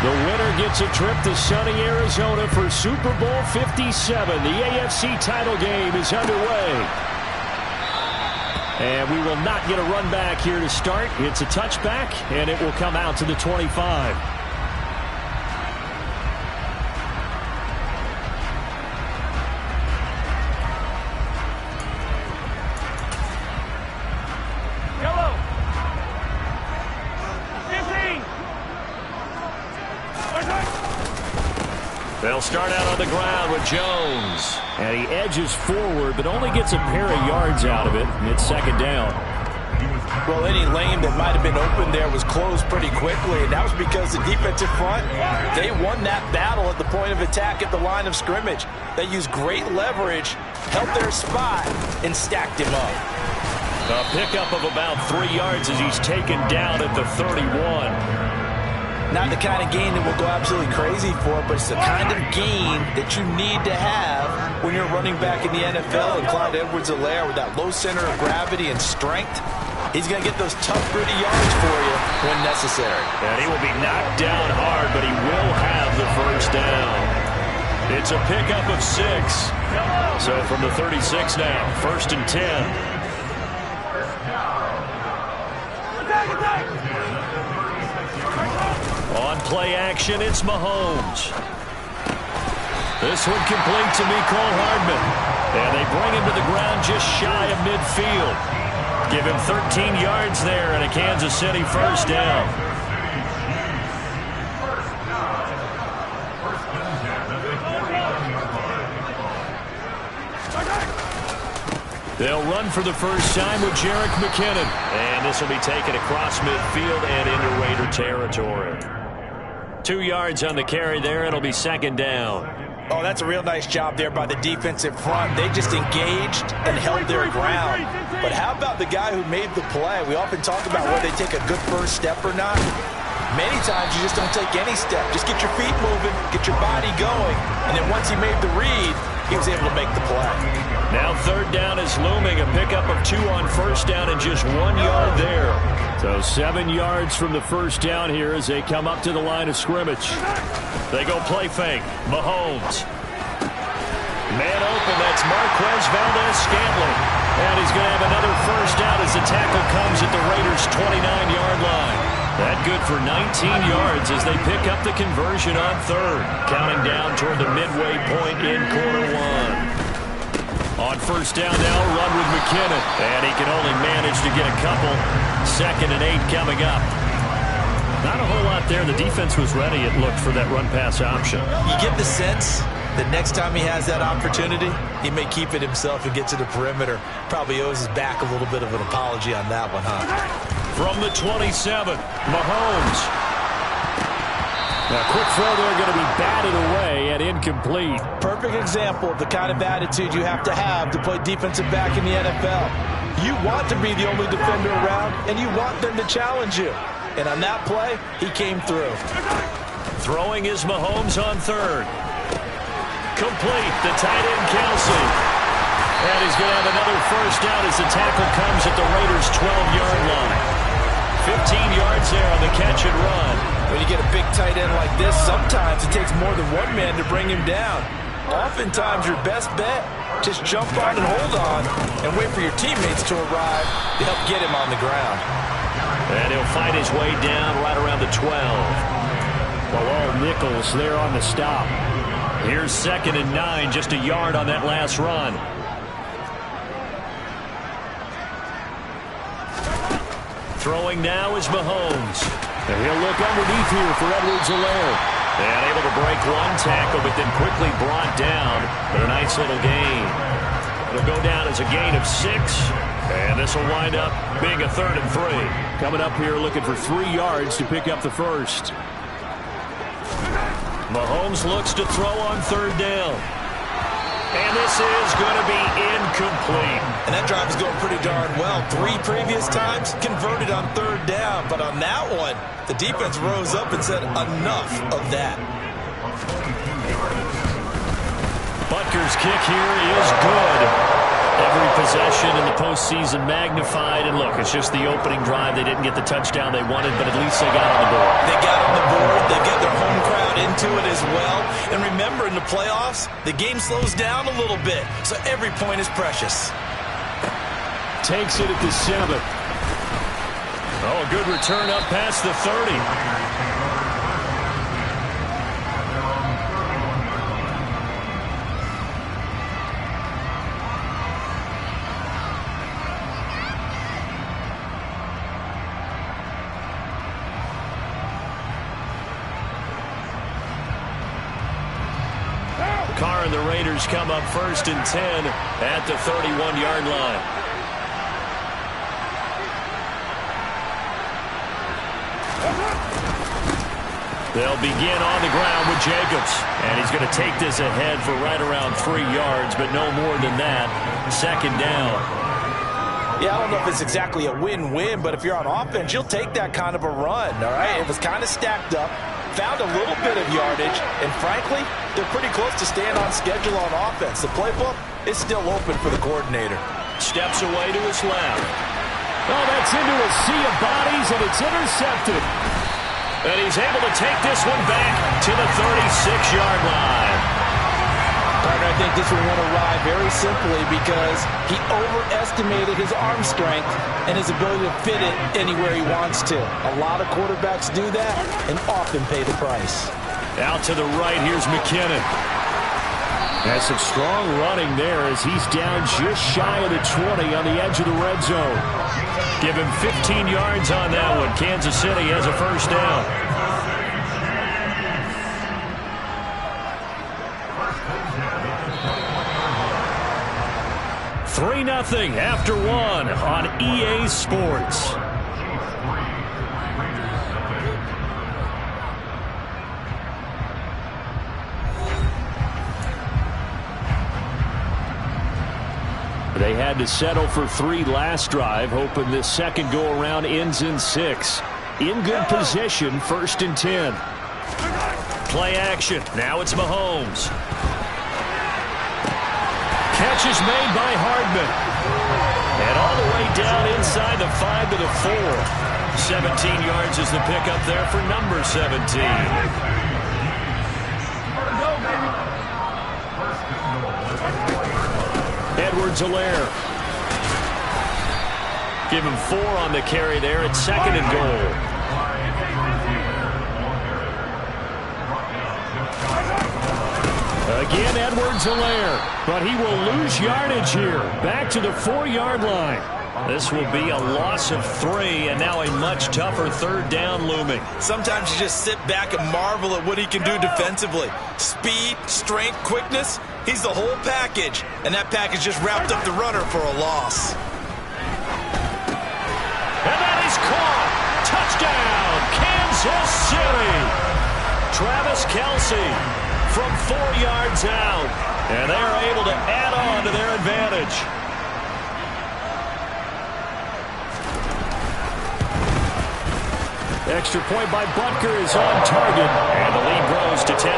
The winner gets a trip to sunny Arizona for Super Bowl 57. The AFC title game is underway. And we will not get a run back here to start. It's a touchback, and it will come out to the 25. They'll start out on the ground with Jones. And he edges forward, but only gets a pair of yards out of it. And it's second down. Well, any lane that might have been open there was closed pretty quickly, and that was because the defensive front, they won that battle at the point of attack at the line of scrimmage. They used great leverage, held their spot, and stacked him up. A pickup of about 3 yards as he's taken down at the 31. Not the kind of gain that will go absolutely crazy for, but it's the kind of gain that you need to have when you're running back in the NFL. And Clyde Edwards-Helaire, with that low center of gravity and strength, he's going to get those tough, gritty yards for you when necessary. And he will be knocked down hard, but he will have the first down. It's a pickup of 6. So from the 36 now, 1st and 10. On play action, it's Mahomes. This one complete to Mecole Hardman. And they bring him to the ground just shy of midfield. Give him 13 yards there and a Kansas City first down. They'll run for the first time with Jerick McKinnon. And this will be taken across midfield and into Raider territory. 2 yards on the carry there. It'll be second down. Oh, that's a real nice job there by the defensive front. They just engaged and held their ground. But how about the guy who made the play? We often talk about whether they take a good first step or not. Many times you just don't take any step. Just get your feet moving, get your body going. And then once he made the read, he was able to make the play. Now third down is looming. A pickup of 2 on first down and just 1 yard there. So 7 yards from the first down here as they come up to the line of scrimmage. They go play fake. Mahomes. Man open. That's Marquez Valdes-Scantling. And he's going to have another first down as the tackle comes at the Raiders' 29-yard line. That good for 19 yards as they pick up the conversion on third. Counting down toward the midway point in quarter one. On first down now, run with McKinnon. And he can only manage to get a couple. 2nd and 8 coming up. Not a whole lot there. The defense was ready, it looked, for that run-pass option. You get the sense that next time he has that opportunity, he may keep it himself and get to the perimeter. Probably owes his back a little bit of an apology on that one, huh? From the 27, Mahomes. Now, quick throw there, going to be batted away and incomplete. Perfect example of the kind of attitude you have to play defensive back in the NFL. You want to be the only defender around, and you want them to challenge you. And on that play, he came through. Throwing is Mahomes on third. Complete, the tight end Kelsey. And he's going to have another first down as the tackle comes at the Raiders' 12-yard line. 15 yards there on the catch and run. When you get a big tight end like this, sometimes it takes more than one man to bring him down. Oftentimes, your best bet, just jump on and hold on and wait for your teammates to arrive to help get him on the ground. And he'll fight his way down right around the 12. Bilal Nichols there on the stop. Here's 2nd and 9, just a yard on that last run. Throwing now is Mahomes. And he'll look underneath here for Edwards-Helaire. And able to break one tackle, but then quickly brought down. But a nice little gain. It'll go down as a gain of 6. And this will wind up being a 3rd and 3. Coming up here looking for 3 yards to pick up the first. Mahomes looks to throw on third down. And this is going to be incomplete. And that drive is going pretty darn well. 3 previous times converted on third down. But on that one, the defense rose up and said enough of that. Butker's kick here is good. Every possession in the postseason magnified. And look, it's just the opening drive. They didn't get the touchdown they wanted, but at least they got on the board. They got on the board. They got their home crowd into it as well. And remember, in the playoffs, the game slows down a little bit. So every point is precious. Takes it at the 7. Oh, a good return up past the 30. Carr and the Raiders come up 1st and 10 at the 31-yard line. They'll begin on the ground with Jacobs. And he's going to take this ahead for right around 3 yards, but no more than that. 2nd down. Yeah, I don't know if it's exactly a win-win, but if you're on offense, you'll take that kind of a run, all right? It was kind of stacked up, found a little bit of yardage, and frankly, they're pretty close to staying on schedule on offense. The playbook is still open for the coordinator. Steps away to his left. Oh, that's into a sea of bodies, and it's intercepted. And he's able to take this one back to the 36-yard line. Partner, I think this one went awry very simply because he overestimated his arm strength and his ability to fit it anywhere he wants to. A lot of quarterbacks do that and often pay the price. Out to the right, here's McKinnon. Has some strong running there as he's down just shy of the 20 on the edge of the red zone. Give him 15 yards on that one. Kansas City has a 1st down. $3-0 after 1 on EA Sports. They had to settle for 3 last drive, hoping this second go-around ends in 6. In good position, 1st and 10. Play action. Now it's Mahomes. Catch is made by Hardman. And all the way down inside the 5 to the 4. 17 yards is the pickup there for number 17. Edwards-Helaire. Give him 4 on the carry there at 2nd and goal. Again, Edwards-Helaire. But he will lose yardage here. Back to the 4-yard line. This will be a loss of 3, and now a much tougher 3rd down looming. Sometimes you just sit back and marvel at what he can do defensively. Speed, strength, quickness. He's the whole package, and that package just wrapped up the runner for a loss. And that is caught. Touchdown, Kansas City. Travis Kelce from 4 yards out, and they are able to add on to their advantage. Extra point by Butker is on target, and the lead grows to 10-0.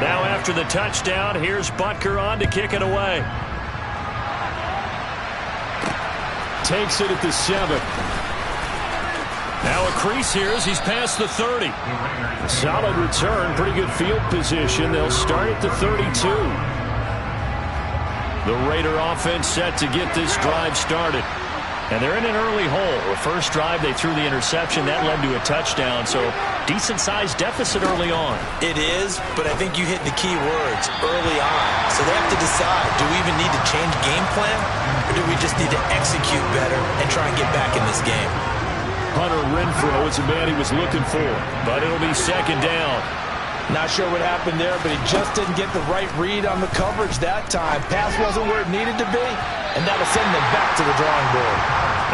Now after the touchdown, here's Butker on to kick it away. Takes it at the 7. Now a crease here as he's past the 30. Solid return, pretty good field position. They'll start at the 32. The Raider offense set to get this drive started. And they're in an early hole. The first drive, they threw the interception. That led to a touchdown, so decent-sized deficit early on. It is, but I think you hit the key words, early on. So they have to decide, do we even need to change game plan, or do we just need to execute better and try and get back in this game? Hunter Renfrow is the man he was looking for, but it'll be 2nd down. Not sure what happened there, but he just didn't get the right read on the coverage that time. Pass wasn't where it needed to be, and that'll send them back to the drawing board.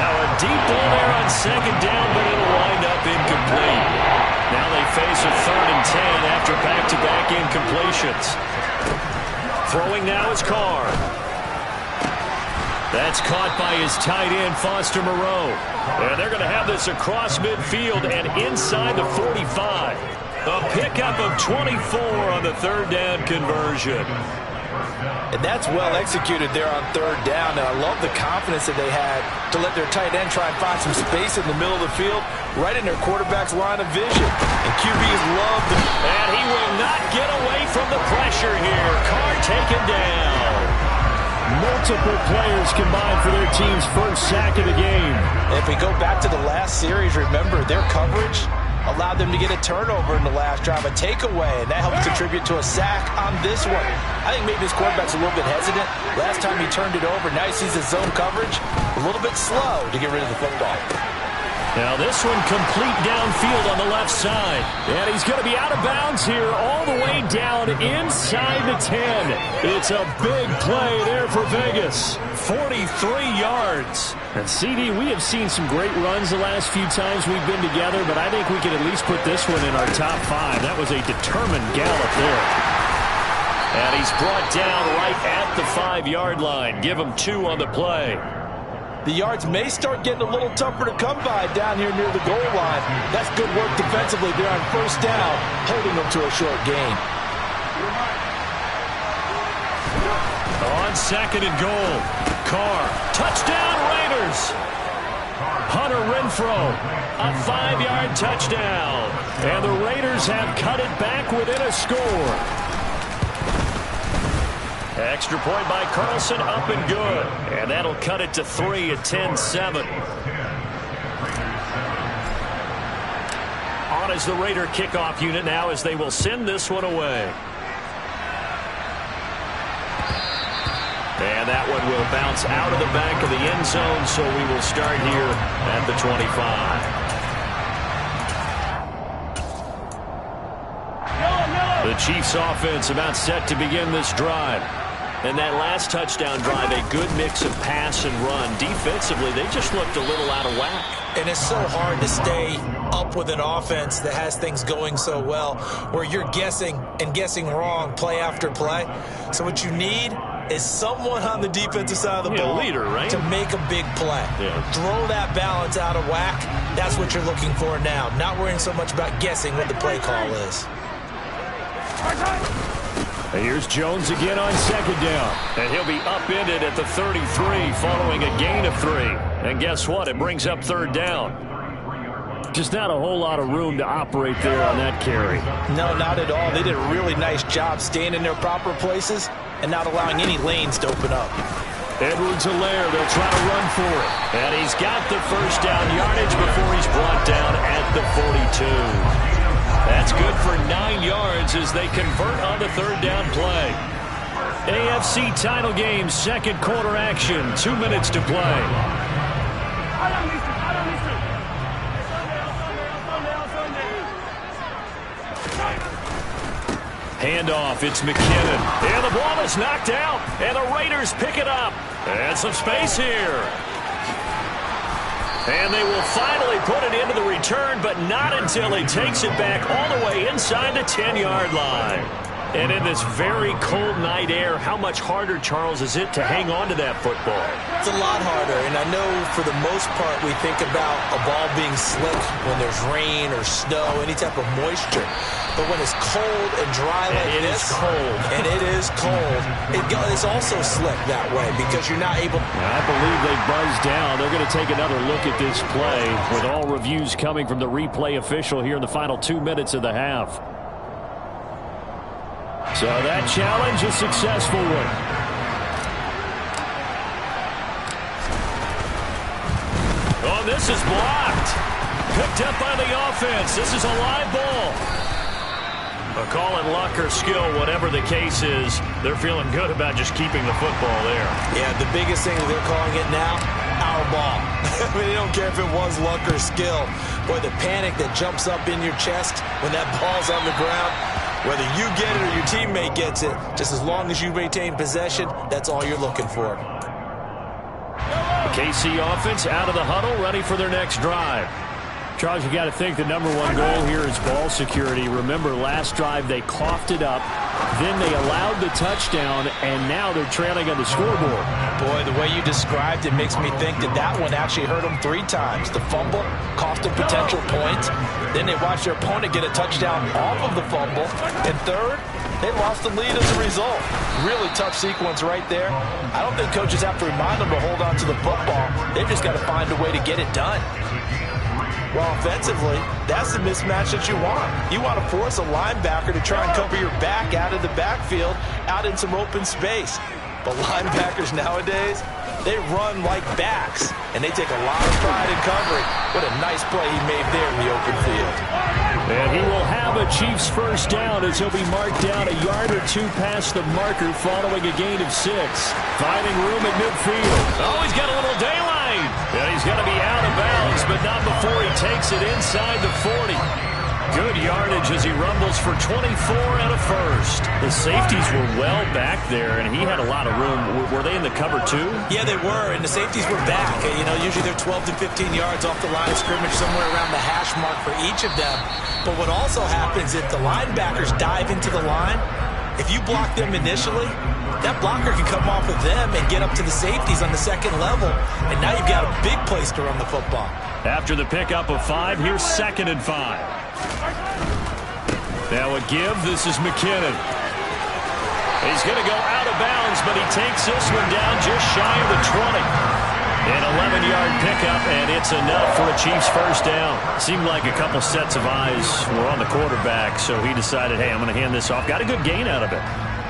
Now a deep ball there on 2nd down, but it'll wind up incomplete. Now they face a 3rd and 10 after back-to-back incompletions. Throwing now is Carr. That's caught by his tight end, Foster Moreau. And they're going to have this across midfield and inside the 45. A pickup of 24 on the third down conversion. And that's well executed there on third down. And I love the confidence that they had to let their tight end try and find some space in the middle of the field, right in their quarterback's line of vision. And QBs love the... And he will not get away from the pressure here. Carr taken down. Multiple players combined for their team's first sack of the game. And if we go back to the last series, remember, their coverage allowed them to get a turnover in the last drive, a takeaway, and that helps contribute to a sack on this one. I think maybe his quarterback's a little bit hesitant. Last time he turned it over, now he sees his zone coverage a little bit slow to get rid of the football. Now this one complete downfield on the left side. And he's going to be out of bounds here all the way down inside the 10. It's a big play there for Vegas. 43 yards. And CD, we have seen some great runs the last few times we've been together, but I think we can at least put this one in our top 5. That was a determined gallop there. And he's brought down right at the 5-yard line. Give him 2 on the play. The yards may start getting a little tougher to come by down here near the goal line. That's good work defensively there on first down, holding them to a short gain. On second and goal, Carr, touchdown Raiders. Hunter Renfrow, a 5-yard touchdown. And the Raiders have cut it back within a score. Extra point by Carlson, up and good. And that'll cut it to 3 at 10-7. On as the Raider kickoff unit now as they will send this one away. And that one will bounce out of the back of the end zone, so we will start here at the 25. The Chiefs offense about set to begin this drive. And that last touchdown drive, a good mix of pass and run. Defensively, they just looked a little out of whack. And it's so hard to stay up with an offense that has things going so well, where you're guessing and guessing wrong play after play. So what you need is someone on the defensive side of the ball, leader, right? to make a big play. Yeah. Throw that balance out of whack. That's what you're looking for now. Not worrying so much about guessing what the play call is. Here's Jones again on second down. And he'll be upended at the 33 following a gain of 3. And guess what? It brings up third down. Just not a whole lot of room to operate there on that carry. No, not at all. They did a really nice job staying in their proper places and not allowing any lanes to open up. Edwards-Helaire, they'll try to run for it. And he's got the first down yardage before he's brought down at the 42. That's good for 9 yards as they convert on the third down play. AFC title game, second quarter action, 2 minutes to play. Handoff, it's McKinnon. And the ball is knocked out, and the Raiders pick it up. And some space here. And they will finally put it into the return, but not until he takes it back all the way inside the 10-yard line. And in this very cold night air, how much harder, Charles, is it to hang on to that football? It's a lot harder, and I know for the most part we think about a ball being slick when there's rain or snow, any type of moisture. But when it's cold and dry like this, it is cold. And it is cold, it's also slick that way because you're not able. I believe they buzzed down. They're going to take another look at this play with all reviews coming from the replay official here in the final 2 minutes of the half. So that challenge is a successful one. Oh, this is blocked. Picked up by the offense. This is a live ball. A call in luck or skill, whatever the case is, they're feeling good about just keeping the football there. Yeah, the biggest thing that they're calling it now, our ball. I mean, they don't care if it was luck or skill. Boy, the panic that jumps up in your chest when that ball's on the ground, whether you get it or your teammate gets it, just as long as you maintain possession, that's all you're looking for. KC offense out of the huddle, ready for their next drive. Charles, you got to think the #1 goal here is ball security. Remember, last drive they coughed it up, then they allowed the touchdown, and now they're trailing on the scoreboard. Boy, the way you described it makes me think that one actually hurt them 3 times. The fumble cost them potential points. Then they watched their opponent get a touchdown off of the fumble. And third, they lost the lead as a result. Really tough sequence right there. I don't think coaches have to remind them to hold on to the football. They've just got to find a way to get it done. Well, offensively, that's the mismatch that you want. You want to force a linebacker to try and cover your back out of the backfield, out in some open space. But linebackers nowadays, they run like backs, and they take a lot of pride in covering. What a nice play he made there in the open field. And he will have a Chiefs first down as he'll be marked down a yard or 2 past the marker following a gain of 6. Finding room at midfield. Oh, he's got a little daylight. And he's going to be out of bounds, but not before he takes it inside the 40. Good yardage as he rumbles for 24 and a first. The safeties were well back there, and he had a lot of room. Were they in the cover too? Yeah, they were, and the safeties were back. You know, usually they're 12 to 15 yards off the line of scrimmage, somewhere around the hash mark for each of them. But what also happens if the linebackers dive into the line, if you block them initially, that blocker can come off of them and get up to the safeties on the second level, and now you've got a big place to run the football. After the pickup of 5, here's 2nd and 5. Now a give. This is McKinnon. He's going to go out of bounds, but he takes this one down just shy of the 20. An 11-yard pickup, and it's enough for a Chiefs first down. Seemed like a couple sets of eyes were on the quarterback, so he decided, hey, I'm going to hand this off. Got a good gain out of it.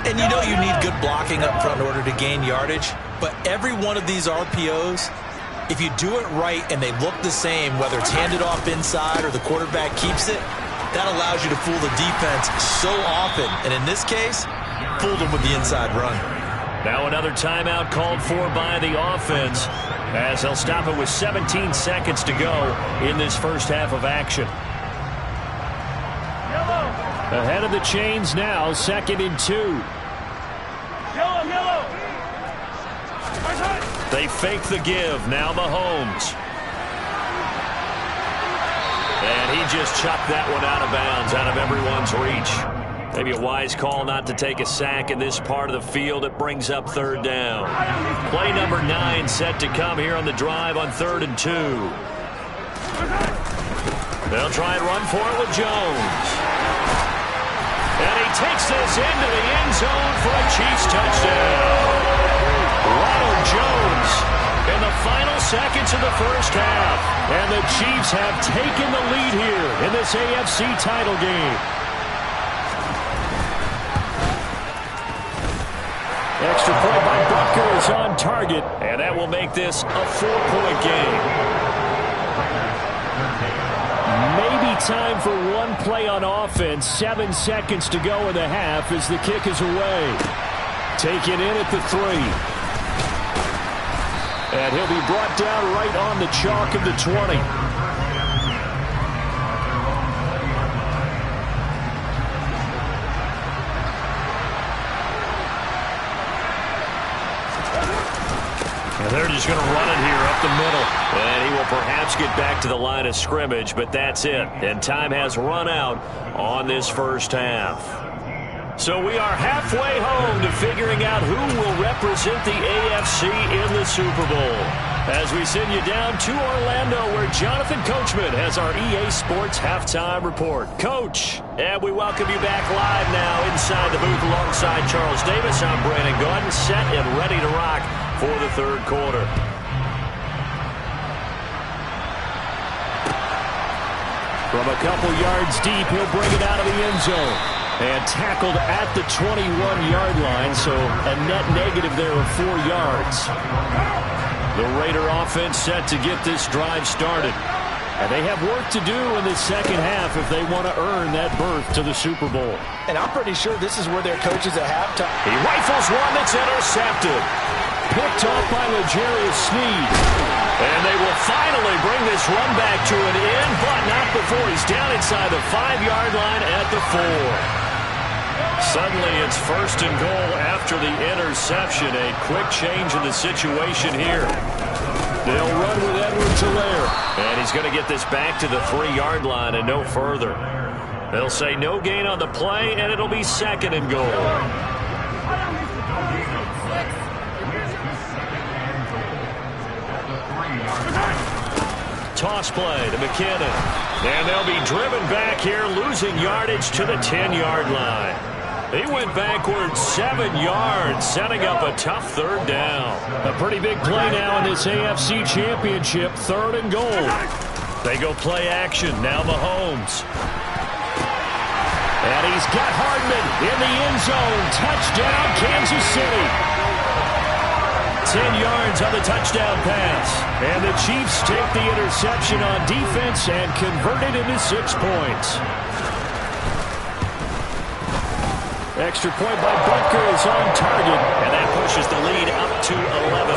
And you know you need good blocking up front in order to gain yardage, but every one of these RPOs, if you do it right and they look the same, whether it's handed off inside or the quarterback keeps it, that allows you to fool the defense so often. And in this case, fooled them with the inside run. Now another timeout called for by the offense, as they'll stop it with 17 seconds to go in this first half of action. Ahead of the chains now, 2nd and 2. They fake the give. Now Mahomes. And he just chucked that one out of bounds, out of everyone's reach. Maybe a wise call not to take a sack in this part of the field. It brings up 3rd down. Play number 9 set to come here on the drive on 3rd and 2. They'll try and run for it with Jones. And he takes this into the end zone for a Chiefs touchdown. Ronald Jones in the final seconds of the first half. And the Chiefs have taken the lead here in this AFC title game. Extra point by Butker is on target, and that will make this a 4-point game. Maybe time for one play on offense. 7 seconds to go in the half as the kick is away. Taken in at the 3. And he'll be brought down right on the chalk of the 20. And they're just going to run it here up the middle. And he will perhaps get back to the line of scrimmage, but that's it. And time has run out on this first half. So we are halfway home to figuring out who will represent the AFC in the Super Bowl. As we send you down to Orlando, where Jonathan Coachman has our EA Sports Halftime Report. Coach, and we welcome you back live now inside the booth alongside Charles Davis. I'm Brandon Gaudin, set and ready to rock for the 3rd quarter. From a couple yards deep, he'll bring it out of the end zone. And tackled at the 21-yard line, so a net negative there of 4 yards. The Raider offense set to get this drive started. And they have work to do in the second half if they want to earn that berth to the Super Bowl. And I'm pretty sure this is where their coach is at halftime. He rifles one that's intercepted. Picked off by L'Jarius Sneed. And they will finally bring this run back to an end, but not before he's down inside the 5-yard line at the 4. Suddenly it's 1st and goal after the interception. A quick change in the situation here. They'll run with Edwards-Helaire. And he's going to get this back to the 3-yard line and no further. They'll say no gain on the play, and it'll be 2nd and goal. Toss play to McKinnon. And they'll be driven back here, losing yardage to the 10-yard line. He went backwards 7 yards, setting up a tough 3rd down. A pretty big play now in this AFC Championship, 3rd and goal. They go play action, now Mahomes. And he's got Hardman in the end zone. Touchdown, Kansas City. 10 yards on the touchdown pass. And the Chiefs take the interception on defense and convert it into 6 points. Extra point by Butker is on target, and that pushes the lead up to 11.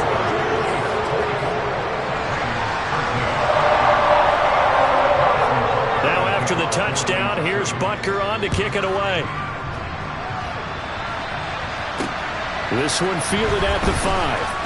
Now after the touchdown, here's Butker on to kick it away. This one fielded at the 5.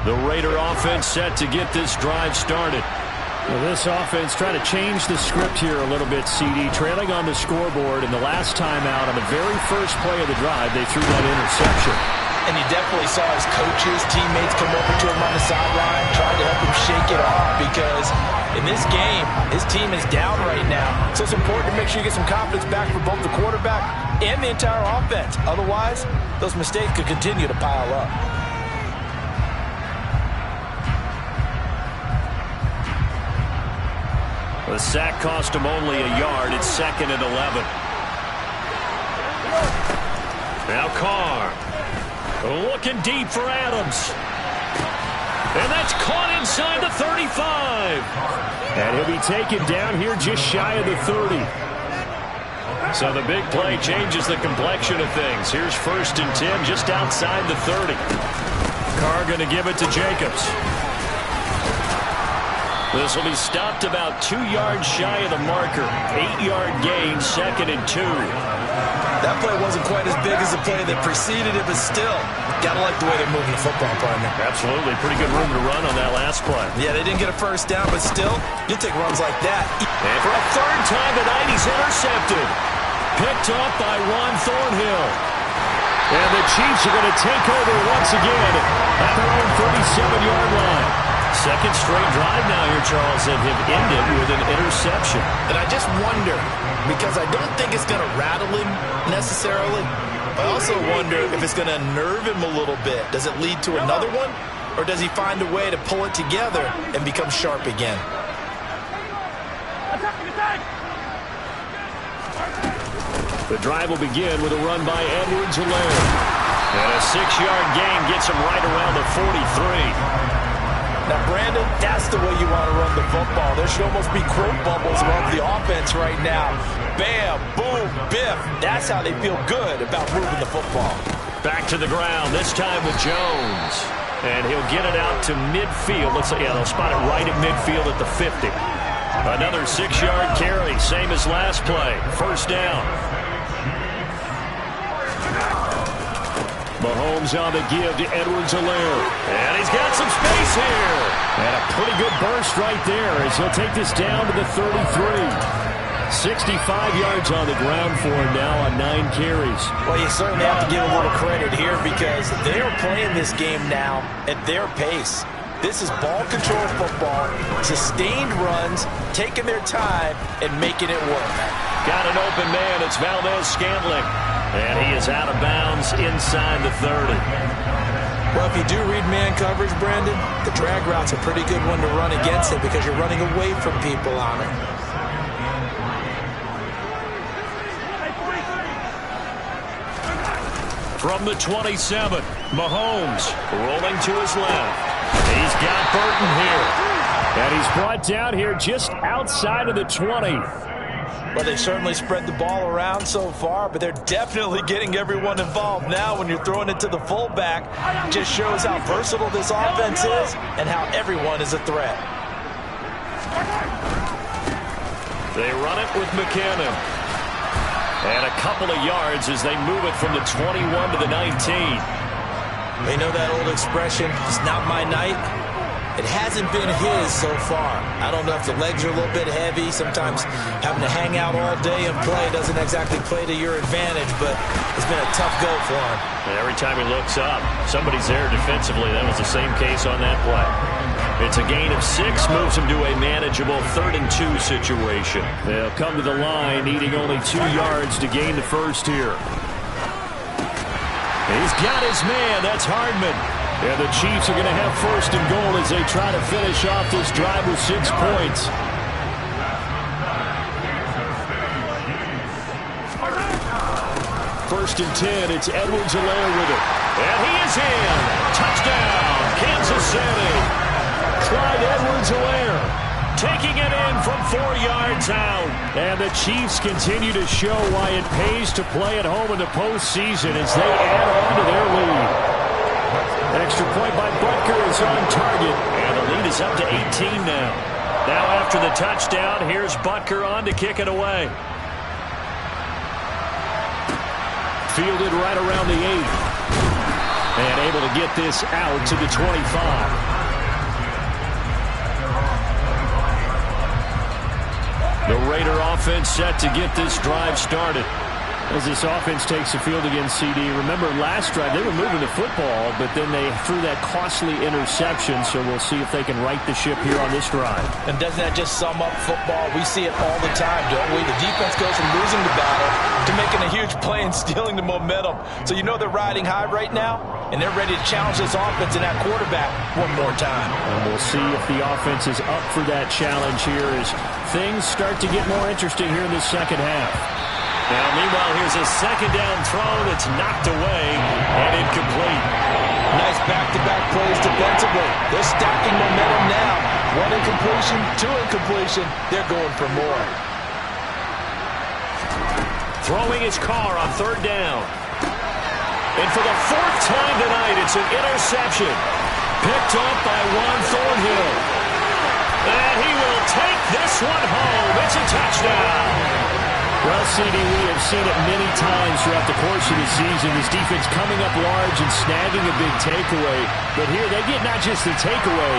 The Raider offense set to get this drive started. Well, this offense trying to change the script here a little bit, CD. Trailing on the scoreboard, and the last time out on the very first play of the drive, they threw that interception. And you definitely saw his coaches, teammates come over to him on the sideline, trying to help him shake it off, because in this game, his team is down right now. So it's important to make sure you get some confidence back for both the quarterback and the entire offense. Otherwise, those mistakes could continue to pile up. The sack cost him only a yard. It's 2nd and 11. Now Carr. Looking deep for Adams. And that's caught inside the 35. And he'll be taken down here just shy of the 30. So the big play changes the complexion of things. Here's 1st and 10 just outside the 30. Carr going to give it to Jacobs. This will be stopped about 2 yards shy of the marker. 8-yard gain, 2nd and 2. That play wasn't quite as big as the play that preceded it, but still, gotta like the way they're moving the football, partner. Absolutely. Pretty good room to run on that last play. Yeah, they didn't get a first down, but still, you'll take runs like that. And for a 3rd time tonight, he's intercepted. Picked up by Juan Thornhill. And the Chiefs are going to take over once again at their own 37-yard line. 2nd straight drive now here, Charles, and have ended with an interception. And I just wonder, because I don't think it's going to rattle him necessarily, I also wonder if it's going to nerve him a little bit. Does it lead to another one, or does he find a way to pull it together and become sharp again? The drive will begin with a run by Edwards-Helaire. And a 6-yard gain gets him right around the 43. Now, Brandon, that's the way you want to run the football. There should almost be quote bubbles above the offense right now. Bam, boom, biff. That's how they feel good about moving the football. Back to the ground, this time with Jones. And he'll get it out to midfield. Looks like, yeah, they'll spot it right at midfield at the 50. Another 6-yard carry, same as last play. 1st down. Mahomes on the give to Edwards-Helaire. And he's got some space here. And a pretty good burst right there as he'll take this down to the 33. 65 yards on the ground for him now on 9 carries. Well, you certainly have to give a little credit here because they are playing this game now at their pace. This is ball control football, sustained runs, taking their time, and making it work. Got an open man. It's Valdez-Scantling. And he is out of bounds inside the 30. Well, if you do read man coverage, Brandon, the drag route's a pretty good one to run against it because you're running away from people on it. From the 27, Mahomes rolling to his left. He's got Burton here. And he's brought down here just outside of the 20. Well, they certainly spread the ball around so far, but they're definitely getting everyone involved now when you're throwing it to the fullback. Just shows how versatile this offense is and how everyone is a threat. They run it with McKinnon. And a couple of yards as they move it from the 21 to the 19. They know that old expression, it's not my night. It hasn't been his so far. I don't know if the legs are a little bit heavy. Sometimes having to hang out all day and play doesn't exactly play to your advantage, but it's been a tough go for him. And every time he looks up, somebody's there defensively. That was the same case on that play. It's a gain of 6, moves him to a manageable 3rd and 2 situation. They'll come to the line, needing only 2 yards to gain the first here. He's got his man. That's Hardman. And the Chiefs are going to have 1st and goal as they try to finish off this drive with 6 points. First and 10, it's Edwards-Helaire with it. And he is in. Touchdown, Kansas City. Clyde Edwards-Helaire taking it in from 4 yards out. And the Chiefs continue to show why it pays to play at home in the postseason as they add on to their lead. Extra point by Butker is on target, and the lead is up to 18 now. Now after the touchdown, here's Butker on to kick it away. Fielded right around the 8. And able to get this out to the 25. The Raider offense set to get this drive started. As this offense takes the field against CD. Remember, last drive, they were moving the football, but then they threw that costly interception, so we'll see if they can right the ship here on this drive. And doesn't that just sum up football? We see it all the time, don't we? The defense goes from losing the battle to making a huge play and stealing the momentum. So you know they're riding high right now, and they're ready to challenge this offense and that quarterback one more time. And we'll see if the offense is up for that challenge here as things start to get more interesting here in the second half. Now, meanwhile, here's a 2nd down throw that's knocked away and incomplete. Nice back-to-back plays defensively. They're stacking momentum now. 1 incompletion, 2 incompletion. They're going for more. Throwing his car on 3rd down. And for the 4th time tonight, it's an interception. Picked up by Juan Thornhill. And he will take this one home. It's a touchdown. Well, CD, we have seen it many times throughout the course of the season. This defense coming up large and snagging a big takeaway. But here they get not just the takeaway,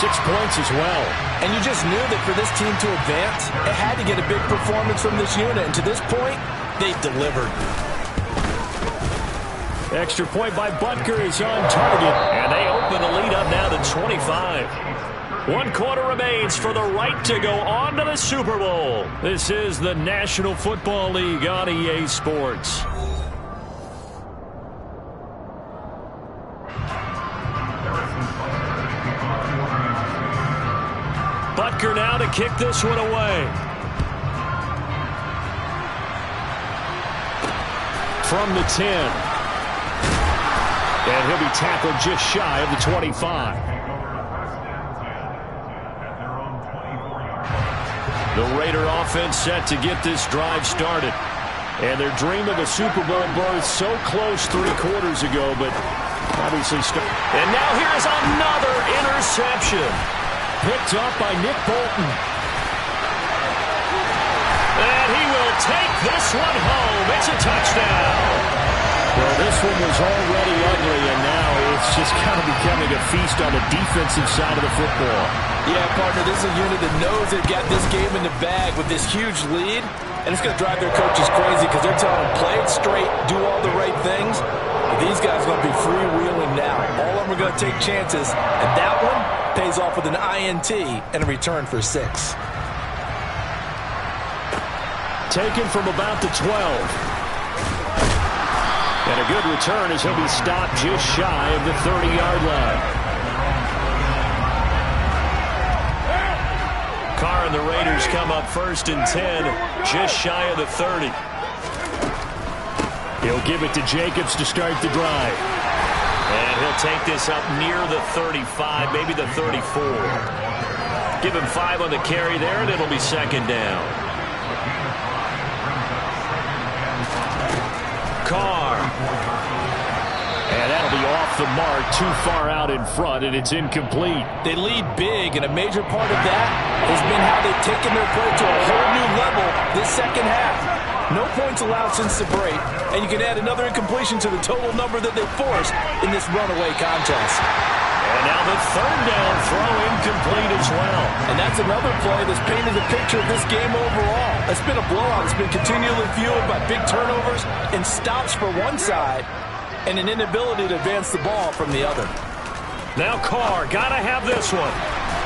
6 points as well. And you just knew that for this team to advance, it had to get a big performance from this unit. And to this point, they've delivered. Extra point by Butker is on target. And they open the lead up now to 25. 1 quarter remains for the right to go on to the Super Bowl. This is the National Football League on EA Sports. Butker now to kick this one away. From the 10. And he'll be tackled just shy of the 25. The Raider offense set to get this drive started. And their dream of a Super Bowl berth so close 3 quarters ago, but obviously and now here's another interception. Picked up by Nick Bolton. And he will take this one home. It's a touchdown. Well, this one was already ugly, and now it's just kind of becoming a feast on the defensive side of the football. Yeah, partner, this is a unit that knows they've got this game in the bag with this huge lead, and it's going to drive their coaches crazy because they're telling them, play it straight, do all the right things. But these guys are going to be freewheeling now. All of them are going to take chances, and that one pays off with an INT and a return for 6. Taken from about the 12. And a good return as he'll be stopped just shy of the 30-yard line. Carr and the Raiders come up 1st and 10, just shy of the 30. He'll give it to Jacobs to start the drive. And he'll take this up near the 35, maybe the 34. Give him 5 on the carry there, and it'll be 2nd down. Carr. And that'll be off the mark, too far out in front, and it's incomplete. They lead big, and a major part of that has been how they've taken their play to a whole new level this second half. No points allowed since the break, and you can add another incompletion to the total number that they forced in this runaway contest. And now the third down throw incomplete as well. And that's another play that's painted the picture of this game overall. It's been a blowout. It's been continually fueled by big turnovers and stops for one side and an inability to advance the ball from the other. Now Carr, gotta have this one.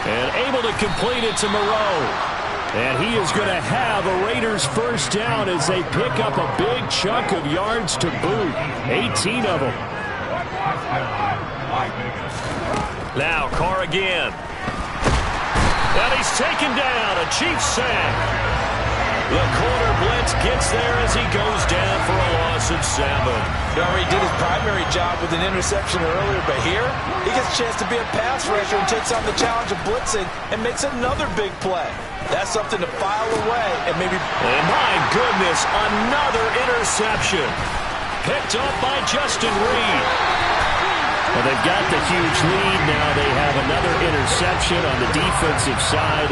And able to complete it to Moreau. And he is going to have a Raiders first down as they pick up a big chunk of yards to boot. 18 of them. Now Carr again. And he's taken down. A Chiefs sack. The corner blitz gets there as he goes down for a loss of 7. He already did his primary job with an interception earlier, but here he gets a chance to be a pass rusher and takes on the challenge of blitzing and makes another big play. That's something to file away and maybe... And my goodness, another interception. Picked up by Justin Reed. Well, they've got the huge lead now. They have another interception on the defensive side.